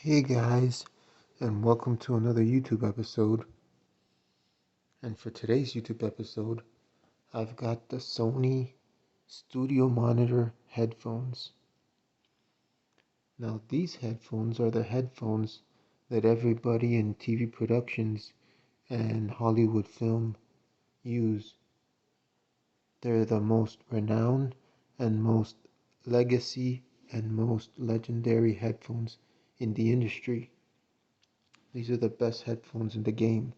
Hey guys, and welcome to another YouTube episode. And for today's YouTube episode, I've got the Sony Studio Monitor headphones. Now, these headphones are the headphones that everybody in TV productions and Hollywood film use. They're the most renowned and most legacy and most legendary headphones in the industry. These are the best headphones in the game.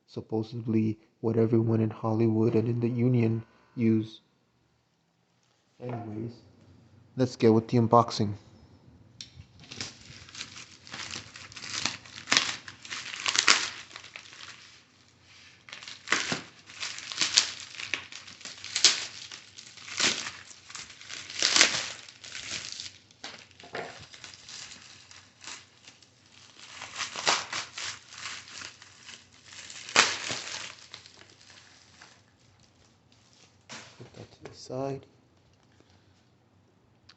Supposedly what everyone in Hollywood and in the union use. Anyways, let's get with the unboxing. Put that to the side.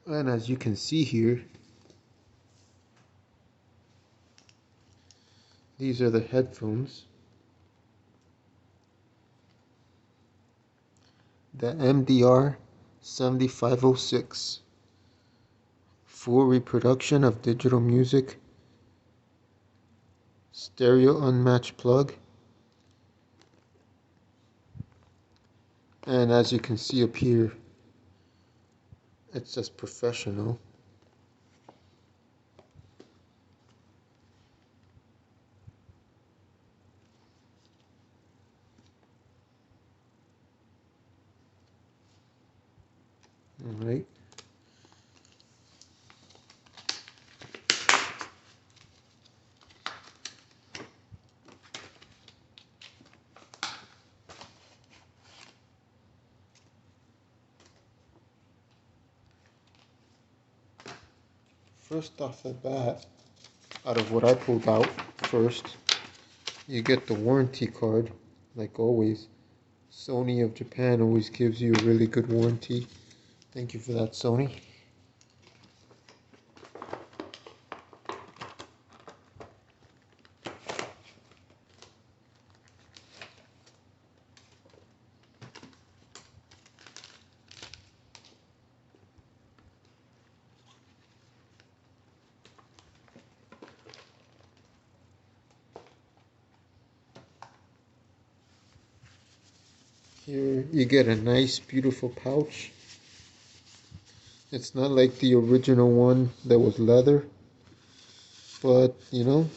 And as you can see here, these are the headphones. The MDR-7506. Full reproduction of digital music. Stereo unmatched plug. And as you can see up here, it says professional. Alright. First off the bat, out of what I pulled out first, you get the warranty card, like always. Sony of Japan always gives you a really good warranty. Thank you for that, Sony. Here you get a nice, beautiful pouch. It's not like the original one that was leather, but you know,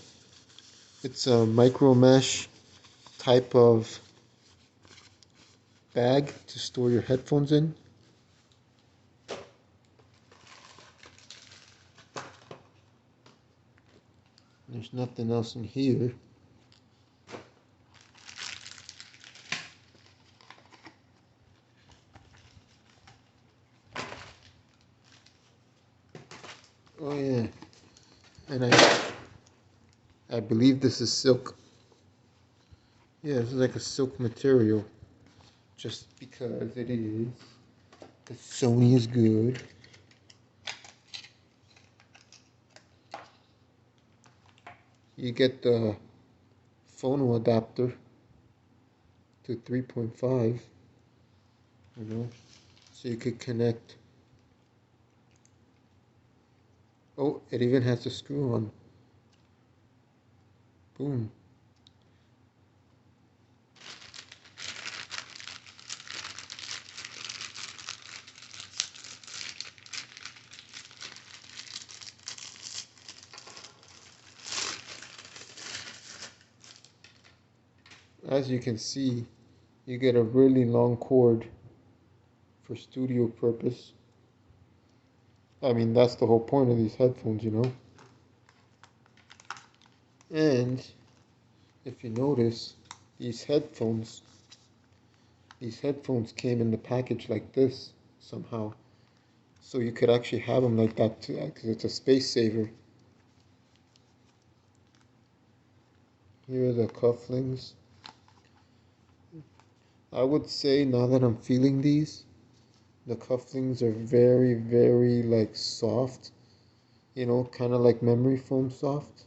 it's a micro mesh type of bag to store your headphones in. There's nothing else in here. Oh yeah, and I believe this is silk. Yeah, this is like a silk material, just because it is. The Sony is good. You get the phono adapter to 3.5, you know, so you could connect. Oh, it even has a screw on. Boom. As you can see, you get a really long cord for studio purpose. I mean, that's the whole point of these headphones, you know. And if you notice, these headphones came in the package like this somehow. So you could actually have them like that too, because it's a space saver. Here are the cufflinks. I would say, now that I'm feeling these, the cufflinks are very, very like soft kind of like memory foam soft.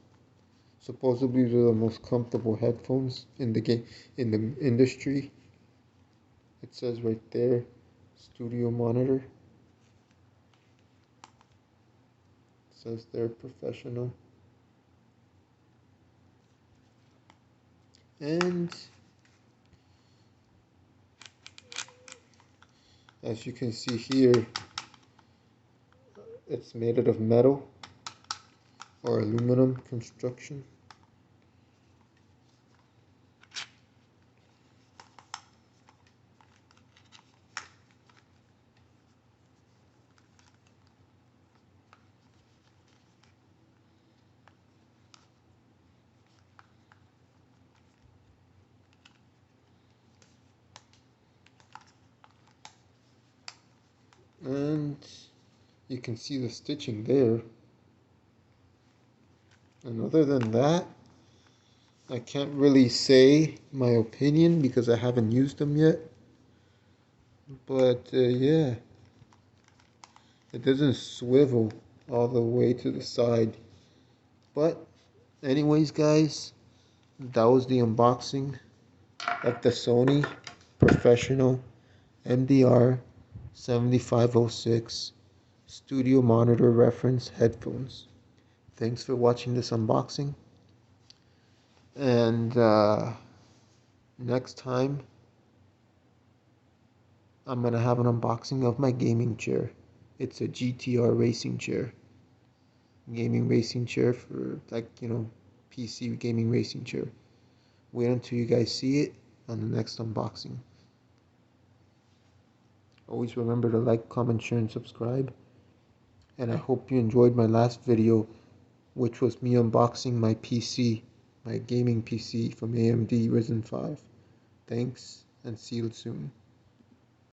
Supposedly they're the most comfortable headphones in the industry. It says right there, studio monitor. It says they're professional. And as you can see here, it's made out of metal or aluminum construction. And you can see the stitching there. And other than that, I can't really say my opinion because I haven't used them yet. But yeah, it doesn't swivel all the way to the side. But anyways, guys, that was the unboxing of the Sony Professional MDR-7506 Studio Monitor Reference Headphones. Thanks for watching this unboxing. And next time, I'm going to have an unboxing of my gaming chair. It's a GTR racing chair. Gaming racing chair for, like, PC gaming racing chair. Wait until you guys see it on the next unboxing. Always remember to like, comment, share, and subscribe. And I hope you enjoyed my last video, which was me unboxing my PC, my gaming PC from AMD Ryzen 5. Thanks, and see you soon.